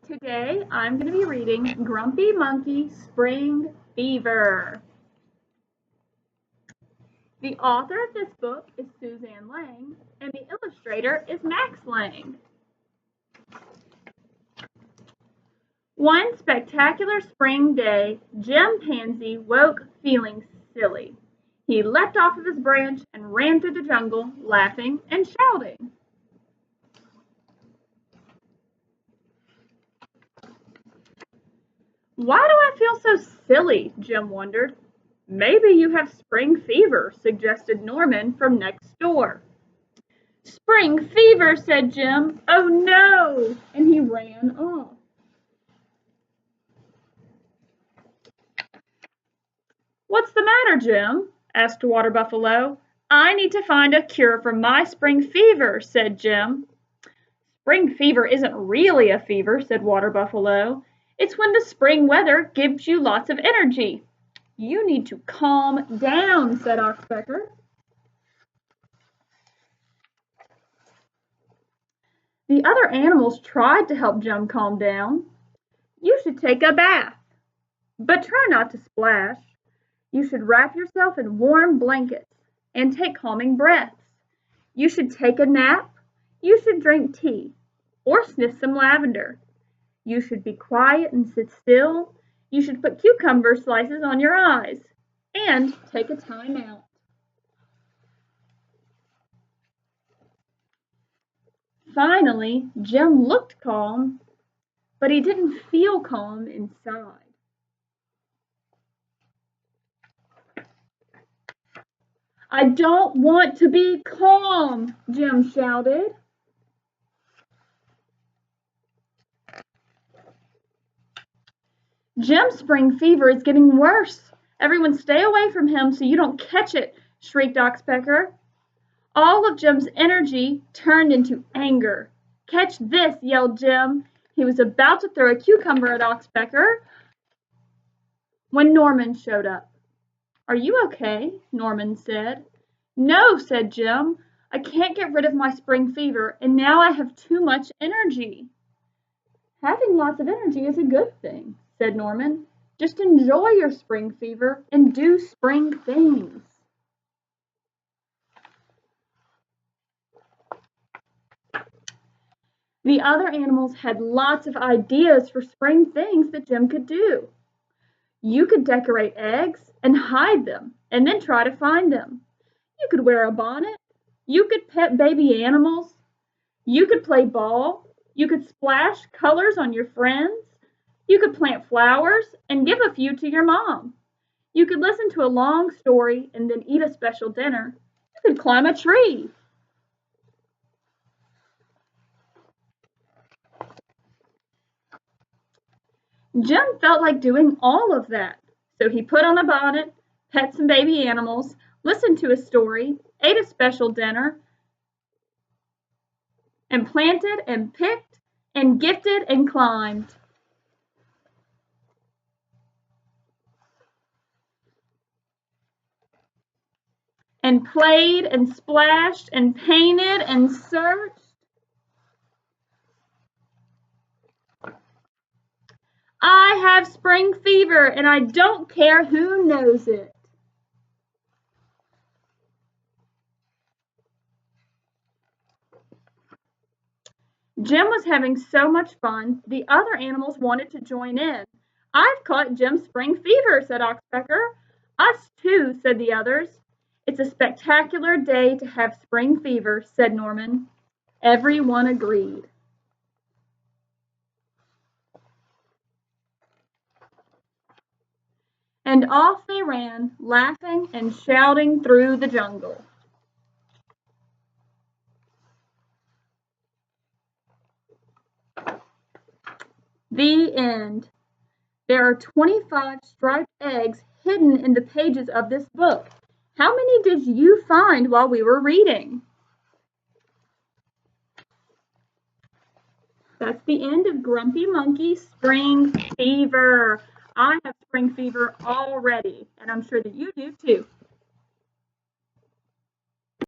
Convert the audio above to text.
Today I'm going to be reading Grumpy Monkey Spring Fever. The author of this book is Suzanne Lang, and the illustrator is Max Lang. One spectacular spring day, Jim Pansy woke feeling silly. He leapt off of his branch and ran through the jungle, laughing and shouting. Why do I feel so silly? Jim wondered. Maybe you have spring fever, suggested Norman from next door. Spring fever, said Jim. Oh no! And he ran off. What's the matter, Jim? Asked Water Buffalo. I need to find a cure for my spring fever, said Jim. Spring fever isn't really a fever, said Water Buffalo. It's when the spring weather gives you lots of energy. You need to calm down, said Oxpecker. The other animals tried to help Jim calm down. You should take a bath, but try not to splash. You should wrap yourself in warm blankets and take calming breaths. You should take a nap. You should drink tea or sniff some lavender. You should be quiet and sit still. You should put cucumber slices on your eyes and take a time out. Finally, Jim looked calm, but he didn't feel calm inside. I don't want to be calm, Jim shouted. Jim's spring fever is getting worse. Everyone stay away from him so you don't catch it, shrieked Oxpecker. All of Jim's energy turned into anger. Catch this, yelled Jim. He was about to throw a cucumber at Oxpecker when Norman showed up. Are you okay? Norman said. No, said Jim. I can't get rid of my spring fever, and now I have too much energy. Having lots of energy is a good thing, said Norman. Just enjoy your spring fever and do spring things. The other animals had lots of ideas for spring things that Jim could do. You could decorate eggs and hide them and then try to find them. You could wear a bonnet. You could pet baby animals. You could play ball. You could splash colors on your friends. You could plant flowers and give a few to your mom. You could listen to a long story and then eat a special dinner. You could climb a tree. Jim felt like doing all of that, so he put on a bonnet, pet some baby animals, listened to a story, ate a special dinner, and planted and picked and gifted and climbed. And played and splashed and painted and searched. I have spring fever and I don't care who knows it. Jim was having so much fun, the other animals wanted to join in. I've caught Jim's spring fever, said Oxpecker. Us too, said the others. It's a spectacular day to have spring fever, said Norman. Everyone agreed. And off they ran, laughing and shouting through the jungle. The end. There are 25 striped eggs hidden in the pages of this book. How many did you find while we were reading? That's the end of Grumpy Monkey Spring Fever. I have spring fever already, and I'm sure that you do too.